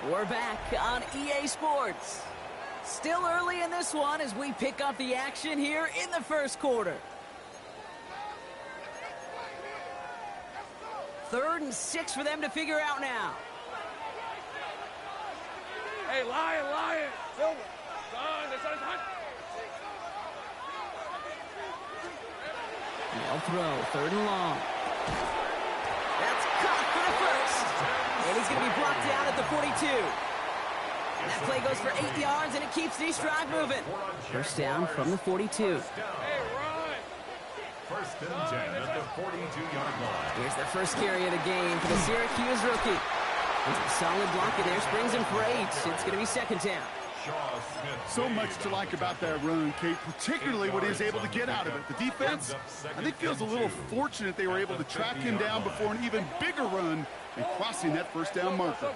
We're back on EA Sports. Still early in this one as we pick up the action here in the first quarter. 3rd and 6 for them to figure out now. Hey, Lion. Silver. They'll throw, 3rd and long. That's caught for the first. And he's going to be brought down at the 42. That play goes for 8 yards, and it keeps the drive moving. First down from the 42. Hey, run. 1st and 10 at the 42-yard line. Here's the first carry of the game for the Syracuse rookie. It's a solid block in there, springs him for 8. It's going to be 2nd down. So much to like about that run, Kate, particularly what he was able to get out of it. The defense, I think, feels a little fortunate they were able to track him down before an even bigger run and crossing that first down marker.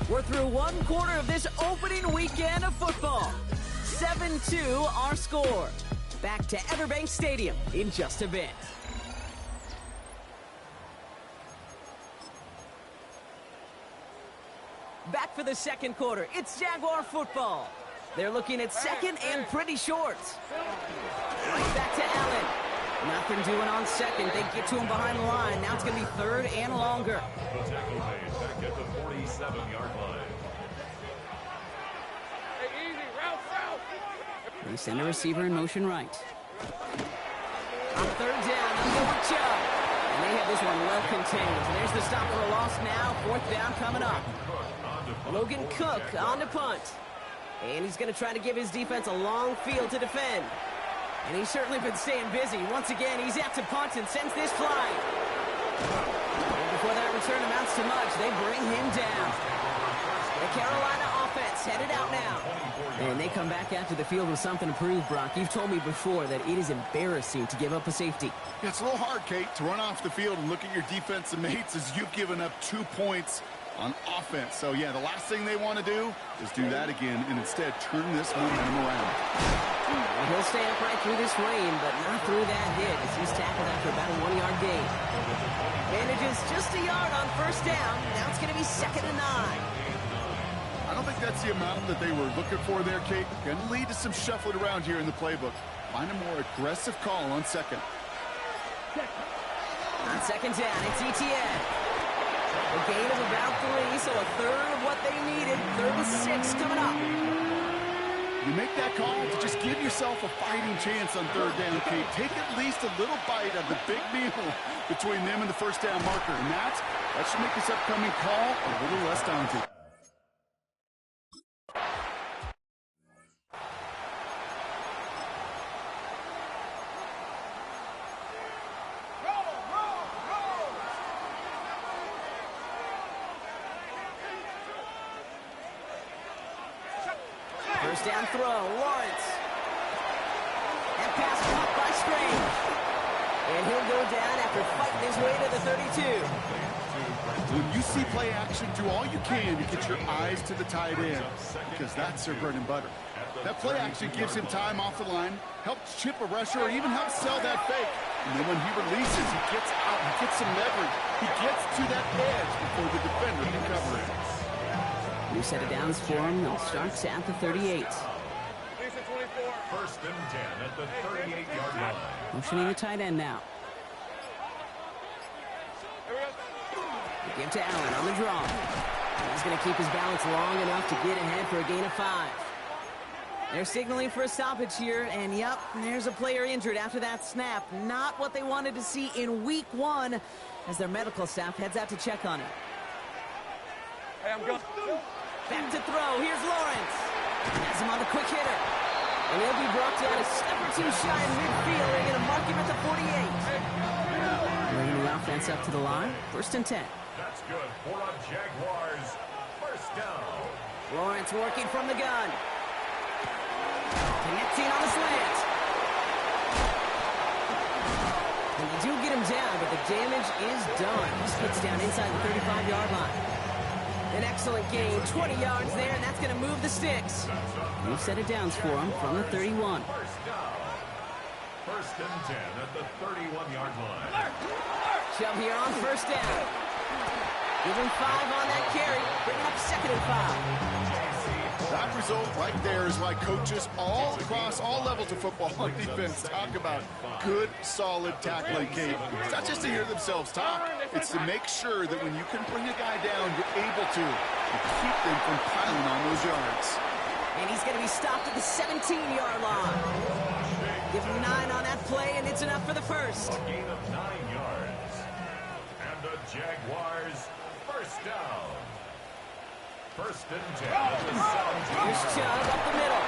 We're through one quarter of this opening weekend of football. 7-2 our score. Back to Everbank Stadium in just a bit. Back for the second quarter. It's Jaguar football. They're looking at second and pretty short. Right back to Allen. Nothing doing on second. They get to him behind the line. Now it's going to be 3rd and longer. The tackle made back at the 47-yard line. Hey, easy. Route south. They send a receiver in motion right. On 3rd down, they'll go with Chubb. And they have this one well contained. There's the stop for a loss now. 4th down coming up. Logan Cook on the punt. And he's going to try to give his defense a long field to defend. And he's certainly been staying busy. Once again, he's out to punt and sends this flying. And before that return amounts to much, they bring him down. The Carolina offense headed out now. And they come back after the field with something to prove, Brock. You've told me before that it is embarrassing to give up a safety. Yeah, it's a little hard, Kate, to run off the field and look at your defensive mates as you've given up 2 points on offense. So, yeah, the last thing they want to do is do that again and instead turn this momentum around. Well, he'll stay upright through this rain, but not through that hit as he's tackled after about a 1-yard gain. Manages just a yard on 1st down. Now it's going to be 2nd and 9. I don't think that's the amount that they were looking for there, Kate. Going to lead to some shuffling around here in the playbook. Find a more aggressive call on 2nd. On 2nd down, it's ETN. A gain of about 3, so a 3rd of what they needed. 3rd and 6 coming up. You make that call to just give yourself a fighting chance on 3rd down, Kate. Take at least a little bite of the big meal between them and the first down marker. And that should make this upcoming call a little less daunting. First down throw, Lawrence. And pass caught by Strange. And he'll go down after fighting his way to the 32. When you see play action, do all you can to get your eyes to the tight end because that's their bread and butter. That play action gives him time off the line, helps chip a rusher, or even helps sell that fake. And then when he releases, he gets out, he gets some leverage. He gets to that edge before the defender can cover it. New set of downs for him. They'll start at the 38. 1st and 10 at the 38-yard line. Motioning the tight end now. Give to Allen on the draw. He's going to keep his balance long enough to get ahead for a gain of 5. They're signaling for a stoppage here, and yep, there's a player injured after that snap. Not what they wanted to see in week 1 as their medical staff heads out to check on him. Hey, I'm going. Back to throw. Here's Lawrence. Has him on the quick hitter. And he'll be brought down a step or 2 shy in midfield. They're going to mark him at the 48. Bringing the offense up to the line. 1st and 10. That's good for a Jaguars 1st down. Lawrence working from the gun. Connecting on the slant. And they do get him down, but the damage is done. He gets down inside the 35-yard line. An excellent gain, 20 yards there, and that's going to move the sticks. New set of downs for him from the 31. 1st down. 1st and 10 at the 31-yard line. Chubb here on 1st down. Give him 5 on that carry. Bring it up 2nd and 5. That result right there is why coaches all across all levels of football and defense talk about good, solid tackling game. It's not just to hear themselves talk. It's to make sure that when you can bring a guy down, you're able to keep them from piling on those yards. And he's going to be stopped at the 17-yard line. Give him 9 on that play, and it's enough for the first. A gain of 9 yards. And the Jaguars first down. 1st and 10 at the 17. Here's Chubb up the middle.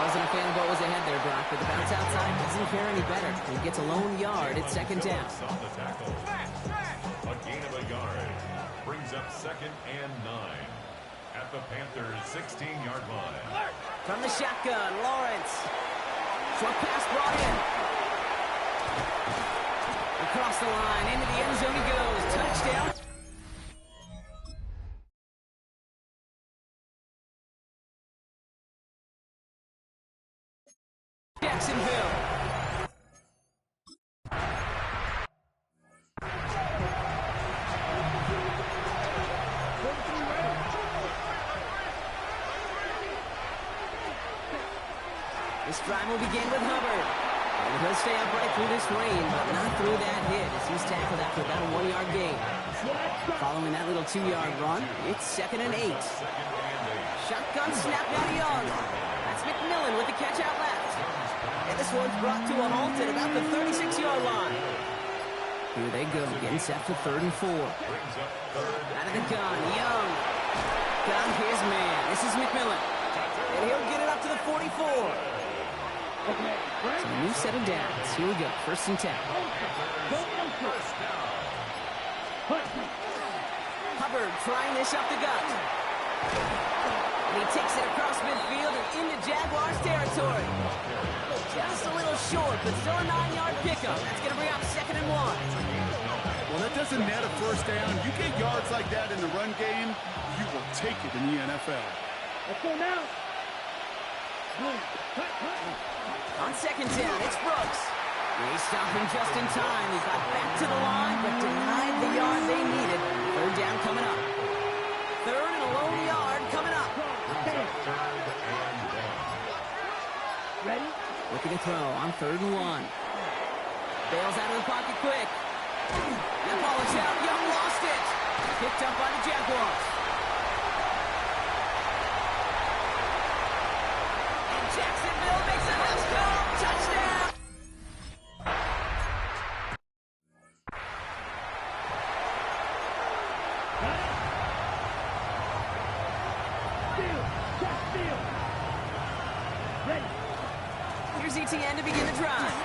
Wasn't a fan of what was ahead there, Brock, but the bounce outside doesn't fare any better. He gets a lone yard at 2nd down. On the tackle. A gain of a yard. Brings up 2nd and 9. At the Panthers' 16-yard line. From the shotgun, Lawrence. Short pass brought in. Across the line, into the end zone he goes. Touchdown. Jacksonville. This drive will begin with Hubbard. And he'll stay upright through this rain, but not through that hit as he's tackled after about a 1-yard gain. Following that little 2-yard run, it's 2nd and 8. Shotgun snap down to Young. That's McMillan with the catch out left. And this one's brought to a halt at about the 36-yard line. Here they go, getting set for 3rd and 4. Out of the gun, Young. Got his man. This is McMillan. And he'll get it up to the 44. So a new set of downs. Here we go, 1st and 10. Hubbard trying this up the gut. And he takes it across midfield and into Jaguars territory. Just a little short, but still a 9-yard pickup. That's going to bring up 2nd and 1. Well, that doesn't net a first down. You get yards like that in the run game, you will take it in the NFL. Let's go now. On 2nd down, it's Brooks. They stop him just in time. He got back to the line, but denied the yard they needed. 3rd down coming up. 3rd and a lone yard coming up. Ready? Looking to throw on 3rd and 1. Bails out of the pocket quick. That ball is out. Young lost it. Picked up by the Jaguars. And Jacksonville makes a house call. Touchdown. Here's ETN to begin the drive.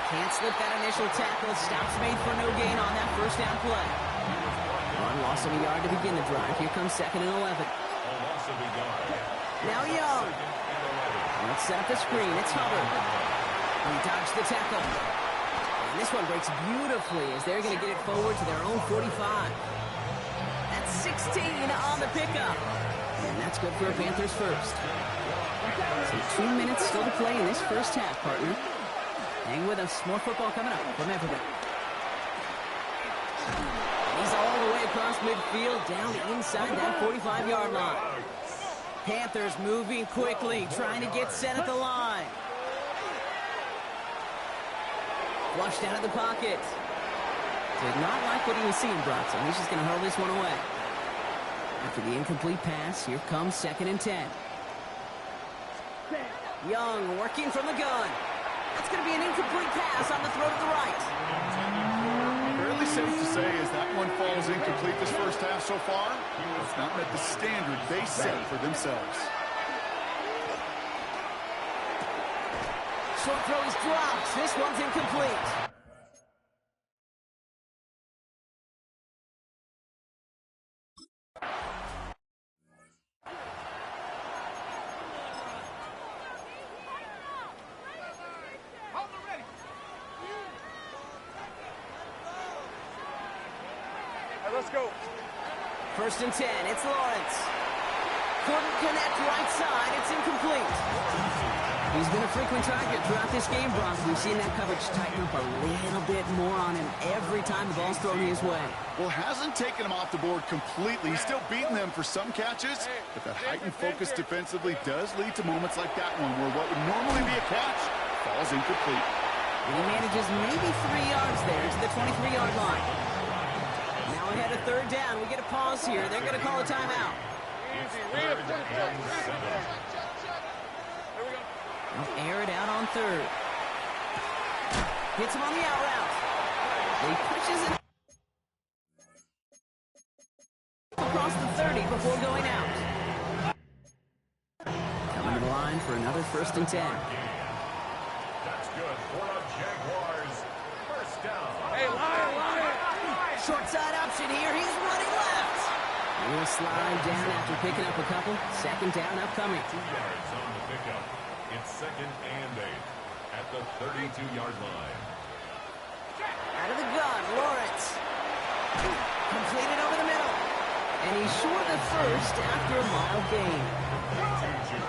Can't slip that initial tackle. Stops made for no gain on that 1st down play. One loss of a yard to begin the drive. Here comes 2nd and 11. Now Young. Let's set up the screen. It's Hubbard. He dodged the tackle. And this one breaks beautifully as they're going to get it forward to their own 45. That's 16 on the pickup. And that's good for a Panthers first. So 2 minutes still to play in this 1st half, partner. Hang with us. More football coming up from everybody. He's all the way across midfield, down inside that 45-yard line. Panthers moving quickly, trying to get set at the line. Flushed out of the pocket. Did not like what he was seeing, Brock, so he's just going to hurl this one away. After the incomplete pass, here comes 2nd and 10. Young working from the gun. That's going to be an incomplete pass on the throw to the right. Fairly safe to say as that one falls incomplete this 1st half so far, it's not met the standard they set for themselves. Short throw is dropped. This one's incomplete. Let's go. 1st and 10. It's Lawrence. Couldn't connect right side. It's incomplete. He's been a frequent target throughout this game, Brock. We've seen that coverage tighten up a little bit more on him every time the ball's thrown his way. Well, hasn't taken him off the board completely. He's still beating them for some catches, but that heightened focus defensively does lead to moments like that one where what would normally be a catch falls incomplete. And he manages maybe 3 yards there to the 23-yard line. Now ahead of third down. We get a pause here. They're going to call a timeout. They'll air it out on third. Hits him on the out route. He pushes it across the 30 before going out. Coming to the line for another 1st and 10. That's good for the Jaguars. First down. Hey, Lion! Short side option here. He's running left. He'll slide down after picking up a couple. 2nd down upcoming. 2 yards on the pickup. It's 2nd and 8 at the 32-yard line. Out of the gun, Lawrence. Completed over the middle. And he's short of first after a mild gain.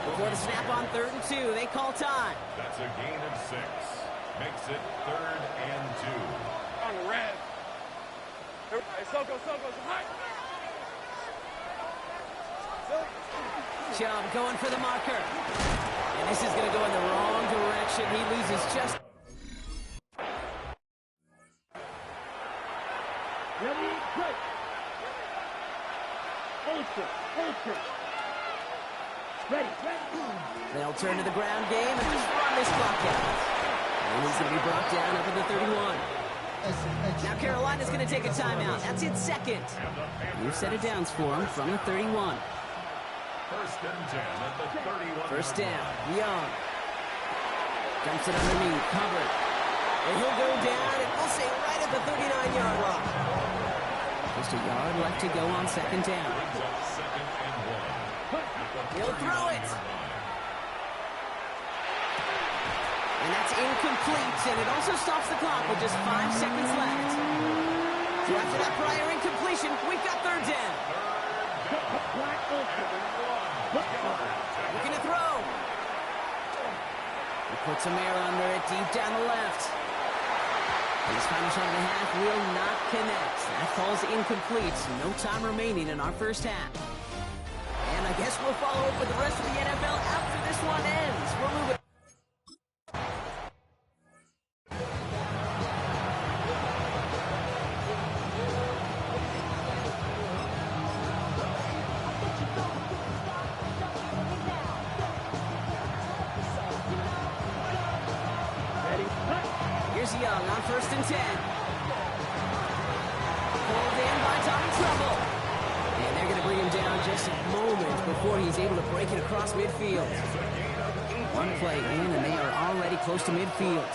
Before the snap on 3rd and 2, they call time. That's a gain of 6. Makes it 3rd and 2. On the red. Hey, Soko, high. Chubb going for the marker. And this is going to go in the wrong direction. He loses just... Ready, quick. Ultra. Ready. They'll turn to the ground game and just run this clock out. And he's going to be brought down up at the 31. Now Carolina's going to take a timeout. That's in 2nd. New set of downs for him from the 31. 1st and 10 at the 31. 1st down, Young. Dumps it underneath, covered. And he'll go down, and we'll say right at the 39-yard line. Just a yard left to go on 2nd down. 2nd and 1. He'll throw it. And that's incomplete, and it also stops the clock with just 5 seconds left. So after that prior incompletion, we've got 3rd down. Looking to throw. He puts some air under it deep down the left. And his final shot of the half will not connect. That falls incomplete. No time remaining in our 1st half. And I guess we'll follow up with the rest of the NFL after this one ends. We're moving. Here's Young on 1st and 10. Pulled in by Tommy Trouble. And they're going to bring him down just a moment before he's able to break it across midfield. One play in, and they are already close to midfield.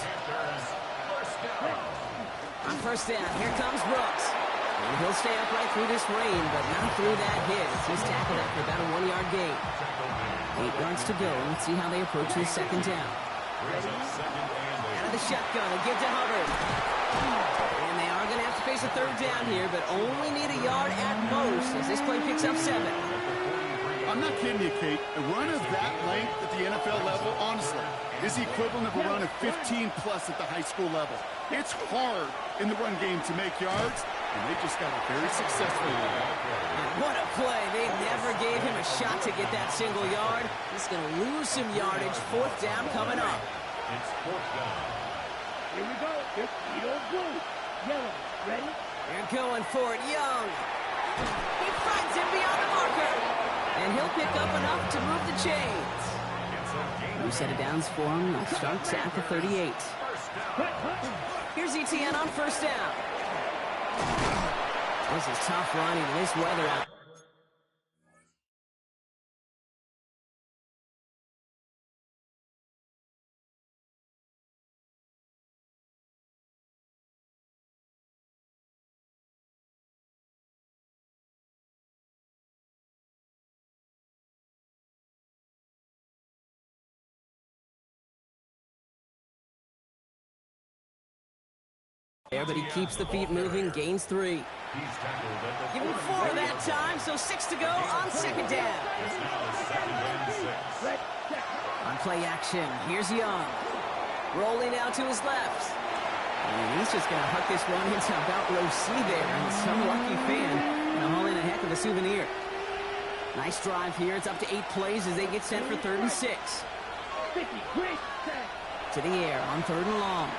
On 1st down, here comes Brooks. And he'll stay upright through this rain, but not through that hit. He's tackled after about a 1-yard gain. 8 yards to go. Let's see how they approach this 2nd down. Out of the shotgun, and give to Hubbard. And they are going to have to face a 3rd down here, but only need a yard at most as this play picks up 7. I'm not kidding you, Kate. A run of that length at the NFL level, honestly, is the equivalent of a run of 15-plus at the high school level. It's hard in the run game to make yards, and they just got it very successfully. What a play. They never gave him a shot to get that single yard. He's going to lose some yardage. 4th down coming up. It's 4th down. Here we go. Yellow, blue. Yellow. Ready? They're going for it. Young. He finds him beyond the marker. And he'll pick up enough to move the chains. New set of downs for him. He'll start at the 38. Here's ETN on 1st down. This is tough running in this weather out. But he keeps the feet moving, gains 3. Give him 4 that time, so 6 to go on 2nd down. It's now 2nd and 6. On play action, here's Young. Rolling out to his left. And he's just going to hook this one into about row C there. And some lucky fan going to haul in a heck of a souvenir. Nice drive here. It's up to 8 plays as they get set for 3rd and 6. To the air on 3rd and long.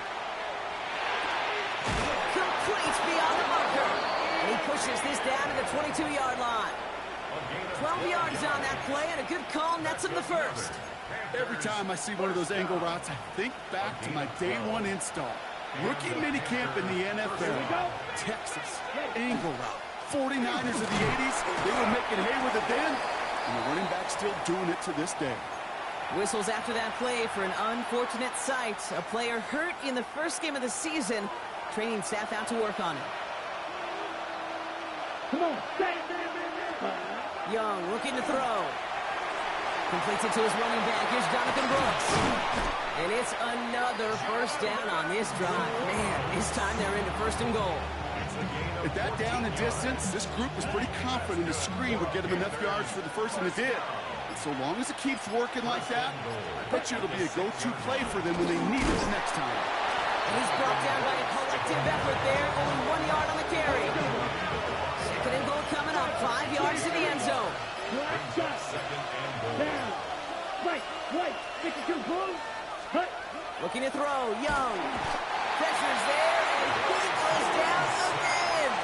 Complete beyond the marker. And he pushes this down to the 22-yard line. 12 yards on that play, and a good call nets him the first. Every time I see one of those angle routes, I think back to my day 1 install. Rookie minicamp in the NFL. Texas, angle route. 49ers of the 80s, they were making hay with it then, and the running back still doing it to this day. Whistles after that play for an unfortunate sight. A player hurt in the first game of the season. Training staff out to work on it. Come on. Young looking to throw. Completes it to his running back. Here's Jonathan Brooks. And it's another first down on this drive. Man, this time they're into 1st and goal. At that down and distance, this group was pretty confident the screen would get them enough yards for the first, and it did. And so long as it keeps working like that, I bet you it'll be a go-to play for them when they need it the next time. And he's brought down by a collective effort there. Only 1 yard on the carry. 2nd and goal coming up. 5 yards to the end zone. Looking to throw. Young. Pressure's there, and he goes down again.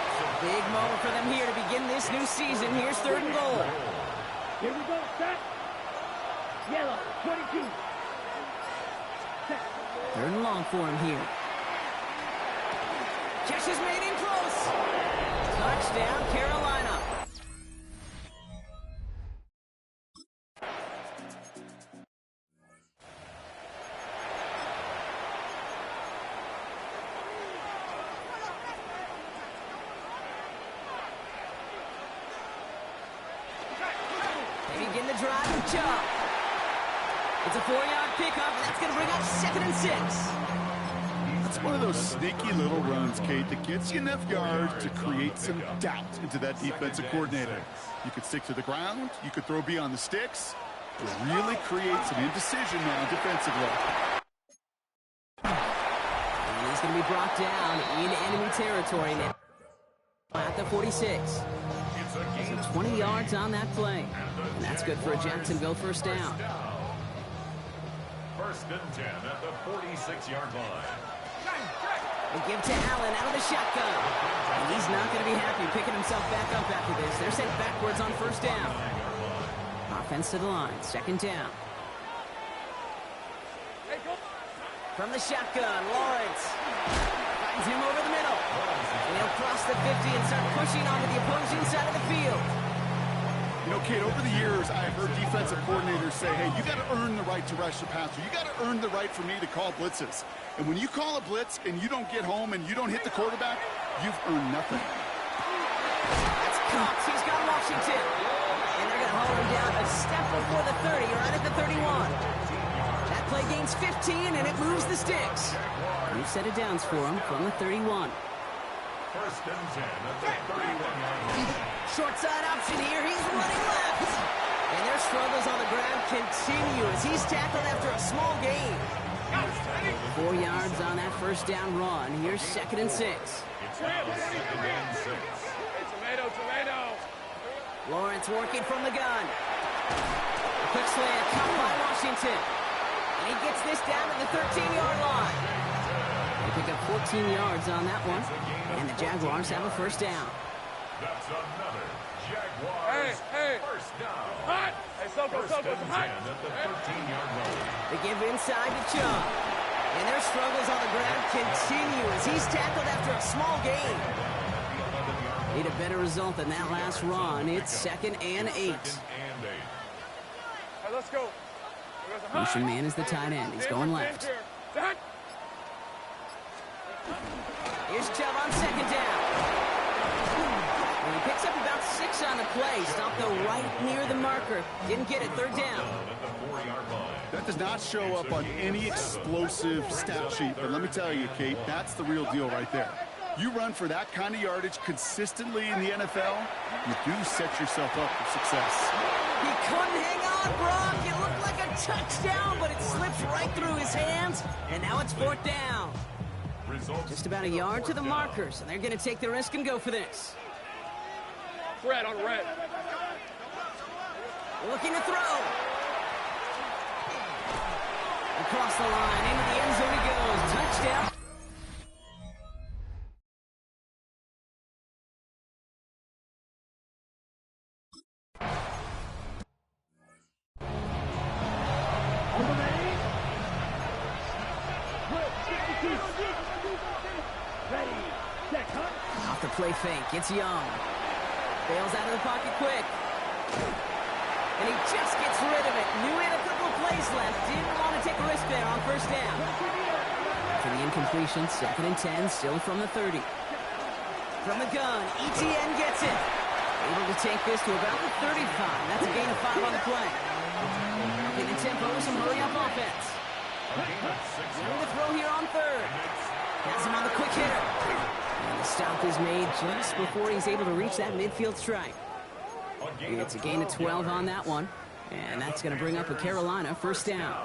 It's a big moment for them here to begin this new season. Here's 3rd and goal. Here we go, set. Yellow, 22. 3rd and long for him here. Catch is made in close. Touchdown, Carolina. They begin the drive and jump. It's a 4-yard pickup, and that's going to bring up 2nd and 6. It's one of those sneaky little runs, Kate, that gets you enough yards to create some doubt into that defensive coordinator. You could stick to the ground, you could throw beyond the sticks, to really create some indecision now defensively. And he's going to be brought down into enemy territory now at the 46. So 20 yards on that play. And that's good for a Jacksonville first down. 1st and 10 at the 46-yard line. They give to Allen out of the shotgun. And he's not going to be happy picking himself back up after this. They're sent backwards on 1st down. Offense to the line. 2nd down. From the shotgun, Lawrence finds him over the middle. And he'll cross the 50 and start pushing onto the opposing side of the field. You know, Kate, over the years, I've heard defensive coordinators say, hey, you got to earn the right to rush the passer. You got to earn the right for me to call blitzes. And when you call a blitz and you don't get home and you don't hit the quarterback, you've earned nothing. That's Cox. He's got Washington. And they're going to haul him down a step before the 30, right at the 31. That play gains 15, and it moves the sticks. New set of downs for him from the 31. 1st and 10 at the 31-yard line. Short side option here. He's running left. And their struggles on the ground continue as he's tackled after a small gain. 4 yards on that first down run. Here's 2nd and 6. It's now 2nd and 6. Tomato. Lawrence working from the gun. A quick slant, caught by Washington. And he gets this down to the 13-yard line. They pick up 14 yards on that one. And the Jaguars have a first down. That's another Jaguars first down. Hot. Hey, Soko, 1st and 10 at the 13-yard line. They give inside to Chubb. And their struggles on the ground continue as he's tackled after a small gain. Need a better result than that last run. It's 2nd and 8. Hey, let's go. Motion man is the tight end. He's going left. Here's Chubb on 2nd down. And he picks up about 6 on the play. Stopped though right near the marker. Didn't get it. 3rd down. That does not show up on any explosive stat sheet, but let me tell you, Kate, that's the real deal right there. You run for that kind of yardage consistently in the NFL, you do set yourself up for success. He couldn't hang on, Brock. It looked like a touchdown, but it slips right through his hands, and now it's 4th down. Just about a yard to the markers, and they're going to take the risk and go for this. Red on red. Looking to throw. Across the line, into the end zone he goes. Touchdown. Off the play fake, it's Young. Bails out of the pocket quick. And he just gets rid of it. Knew he had a couple of plays left. Didn't want to take a risk there on 1st down. For the incompletion, 2nd and 10, still from the 30. From the gun, ETN gets it. Able to take this to about the 35. That's a gain of 5 on the play. In the tempo, some hurry-up offense. Ready to throw here on 3rd. Has him on the quick hitter. And the stop is made just before he's able to reach that midfield strike. It's a gain of 12 on that one. And that's going to bring up a Carolina 1st down.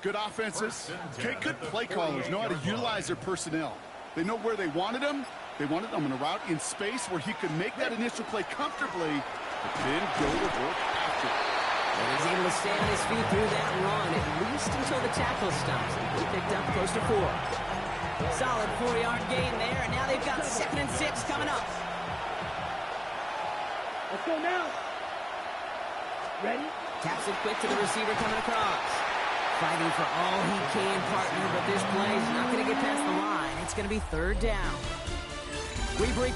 Good offenses. Okay, good play callers know how to utilize their personnel. They know where they wanted them. They wanted them in a route in space where he could make that initial play comfortably, but then go to work after. And he's able to stay on his feet through that run, at least until the tackle stops. He picked up close to 4. Solid 4-yard gain there, and now they've got 2nd and 6 coming up. Let's go now. Ready? Taps it quick to the receiver coming across. Fighting for all he can, partner, but this play is not going to get past the line. It's going to be 3rd down. We break.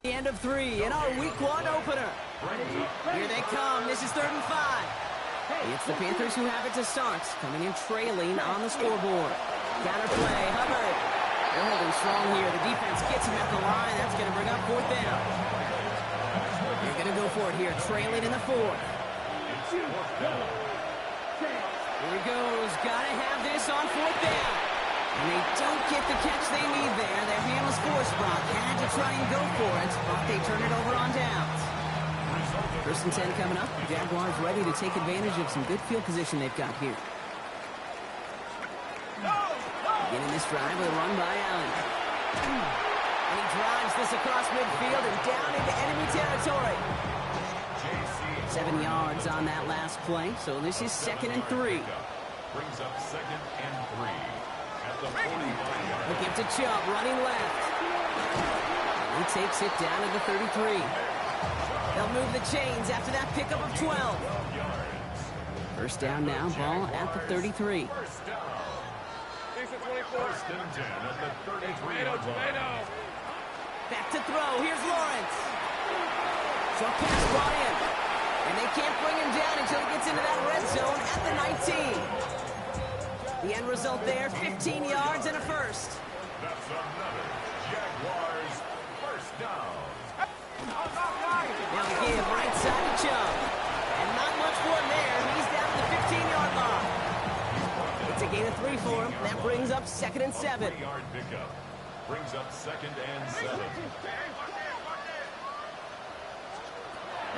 The end of 3 in our week 1 opener. Here they come. This is 3rd and 5. It's the Panthers who have it to start, coming in trailing on the scoreboard. Counter play, Hubbard. They're holding strong here. The defense gets him at the line. That's going to bring up 4th down. They're going to go for it here, trailing in the 4th. Here he goes. Got to have this on 4th down. And they don't get the catch they need there. Their hand was forced, Brock. Had to try and go for it, but they turn it over on downs. 1st and 10 coming up. The Jaguars ready to take advantage of some good field position they've got here. Beginning this drive with a run by Allen. And he drives this across midfield and down into enemy territory. 7 yards on that last play, so this is 2nd and 3. Brings up 2nd and 3. The give to Chubb, running left. He takes it down to the 33. They'll move the chains after that pickup of 12. 1st down now, ball at the 33. 1st and 10 at the 33-yard line. Back to throw, here's Lawrence. Short pass brought in. And they can't bring him down until he gets into that red zone at the 19. The end result there, 15 yards and a 1st. That's another Jaguars 1st down. Now the give right side to Chubb. And not much more there. He's down to the 15-yard line. It's a gain of 3 for him. That brings up 2nd and 7. 3-yard pickup. Brings up 2nd and 7.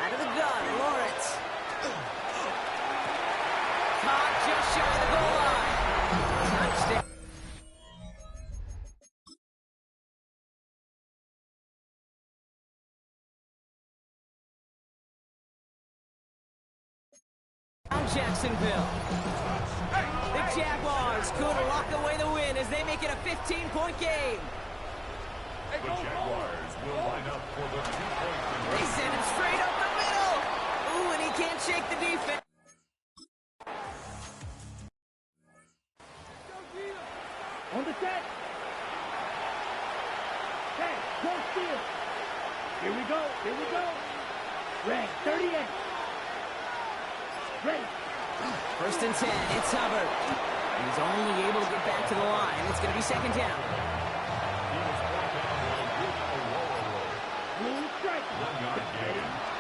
Out of the gun, Lawrence. Caught just shy of the goal line. Touchdown. Jacksonville. The Jaguars could lock away the win as they make it a 15-point game. The Jaguars will line up for the 2-point. They send him straight up the middle. Ooh, and he can't shake the defense. On the set. Hey, go steal. Here we go. Here we go. Red, 38. Ready. First and 10, it's Hubbard. He's only able to get back to the line. It's going to be second down.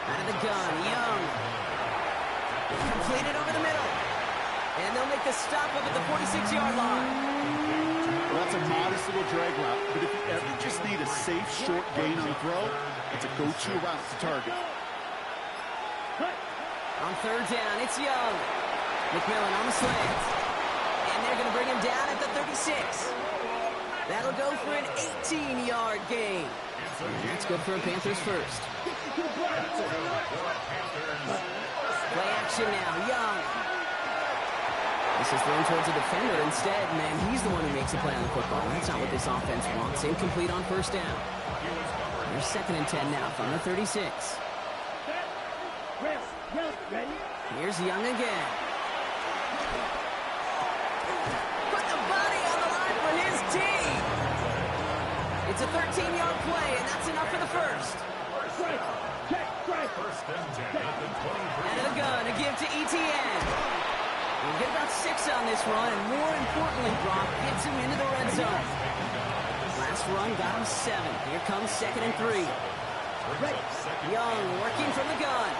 Out of the gun, Young. Completed over the middle. And they'll make the stop up at the 46-yard line. Well, that's a modest little drag route, but if you ever just need a safe, short gain on the throw, it's a go-to route to target. On third down, it's Young. McMillan on the slant. And they're going to bring him down at the 36. That'll go for an 18-yard gain. And that's good for a Panthers first. Play action now, Young. This is thrown towards a defender instead, man. He's the one who makes a play on the football. That's not what this offense wants. Incomplete on first down. There's second and 10 now from the 36. Here's Young again. Put the body on the line for his team. It's a 13-yard play, and that's enough for the first. First and 10 at the 23. And a gun to give to Etienne. We'll get about 6 on this run, and more importantly, Brock gets him into the red zone. Last run got him 7. Here comes second and 3. Young working from the gun.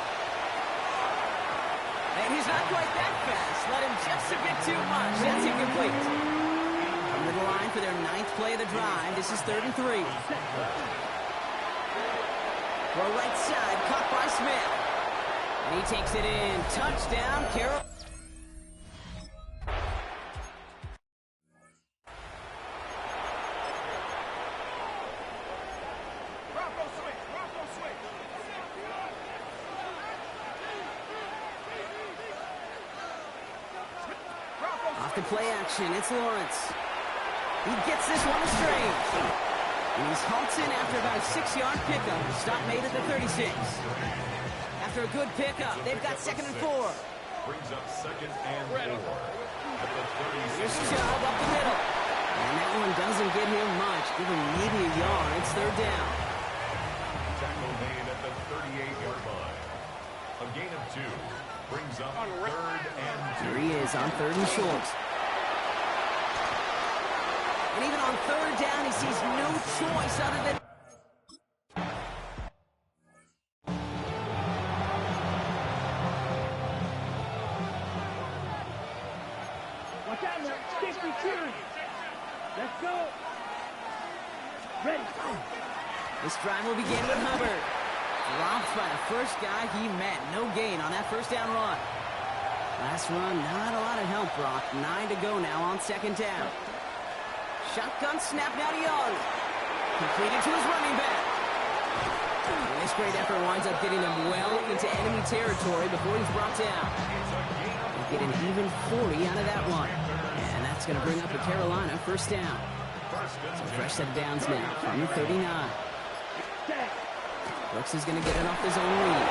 And he's not quite that fast. Let him just a bit too much. That's incomplete. Under the line for their 9th play of the drive. This is third and 3. Well, right side, caught by Smith. And he takes it in. Touchdown, Carroll. Off the play action, it's Lawrence. He gets this one to Strange. And he's halted after about a 6-yard pickup. Stop made at the 36. After a good pickup, they've got second and 4. Brings up second and 4 at the 36. Here's Chubb up the middle. And that one doesn't get him much. Give him maybe a yard. It's third down. Tackle made at the 38-yard line. A gain of 2 brings up third and 2. Here he is on third and short. And even on third down, he sees no choice other than... Watch out now. Stick return. Let's go. Ready. This drive will begin with Hubbard. Dropped by the first guy he met. No gain on that first down run. Last run, not a lot of help, Brock. 9 to go now on second down. Shotgun snap now to Young. Completed to his running back. And this great effort winds up getting him well into enemy territory before he's brought down. They get an even 40 out of that one. And that's going to bring up a Carolina first down. So fresh set of downs now from the 39. Brooks is going to get it off his own lead.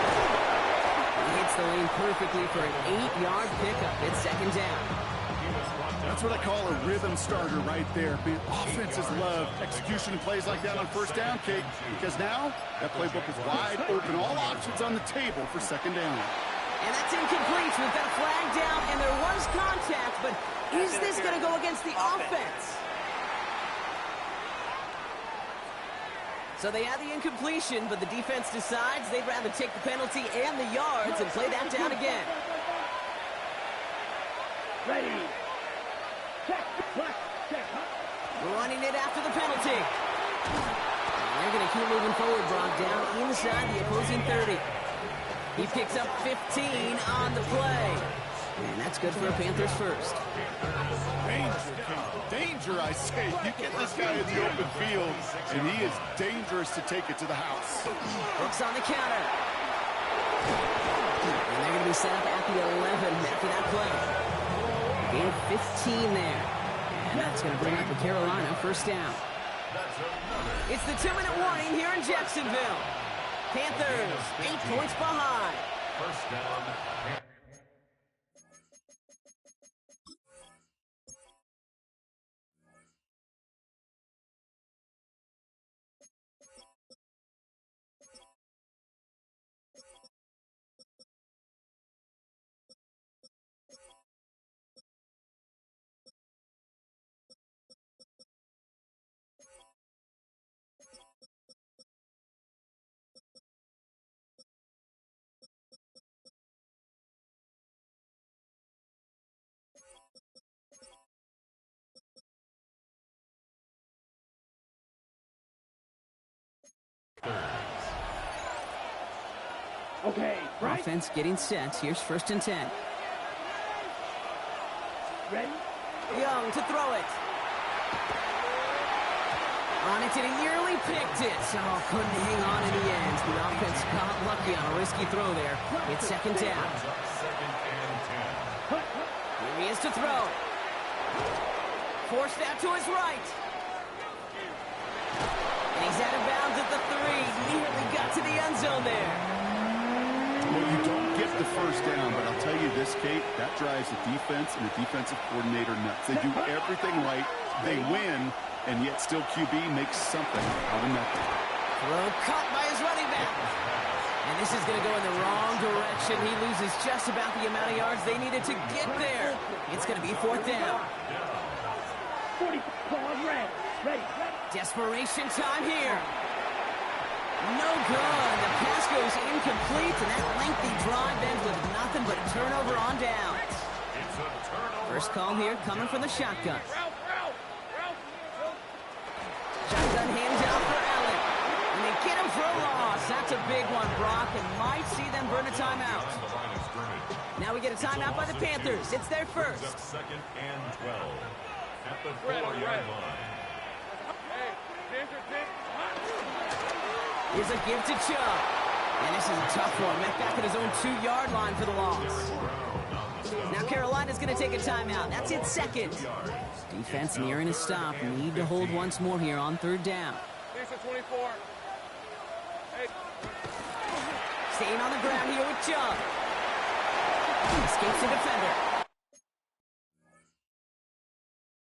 He hits the lane perfectly for an 8-yard pickup. It's second down. That's what I call a rhythm starter right there. Offenses love execution and plays like that on first down, Kate, because now that playbook is wide open. All options on the table for second down. And that's incomplete. We've got a flag down, and there was contact, but is this going to go against the offense? So they had the incompletion, but the defense decides they'd rather take the penalty and the yards and play that down again. Ready. Check. Running it after the penalty. And they're going to keep moving forward, Brock, down inside the opposing 30. He picks up 15 on the play. And that's good for a Panthers first. Danger, I say. You get this guy in the open field, and he is dangerous to take it to the house. Brooks on the counter. And they're going to be set up at the the 11 after that play. Gain 15 there. And that's going to bring up the Carolina first down. It's the 2-minute warning here in Jacksonville. Panthers, 8 points behind. First down. Okay, right? Offense getting set. Here's 1st and 10. Ready? Young to throw it. On it, and he nearly picked it. Oh, couldn't hang on in the end. The offense got lucky on a risky throw there. It's 2nd down. Second and 10. Here he is to throw. Forced out to his right. And he's out of bounds at the 3. Nearly got to the end zone there. Well, you don't get the first down, but I'll tell you this, Kate, that drives the defense and the defensive coordinator nuts. They do everything right. They win, and yet still QB makes something out of nothing. Throw caught by his running back. And this is going to go in the wrong direction. He loses just about the amount of yards they needed to get there. It's going to be 4th down. 40, ball red. Ready. Desperation time here. No good. The pass goes incomplete, and that lengthy drive ends with nothing but a turnover on downs. It's a turnover. First call here coming from the shotgun. Shotgun hands out for Allen. And they get him for a loss. That's a big one, Brock, and might see them burn a timeout. Now we get a timeout by the Panthers. It's their first. 2nd and 12 at the 4-yard line. Here's a give to Chubb. And this is a tough one. Met back at his own 2-yard line for the loss. Now Carolina's going to take a timeout. That's its 2nd. Defense nearing a stop. Need to hold once more here on 3rd down. Staying on the ground here with Chubb. Escapes the defender.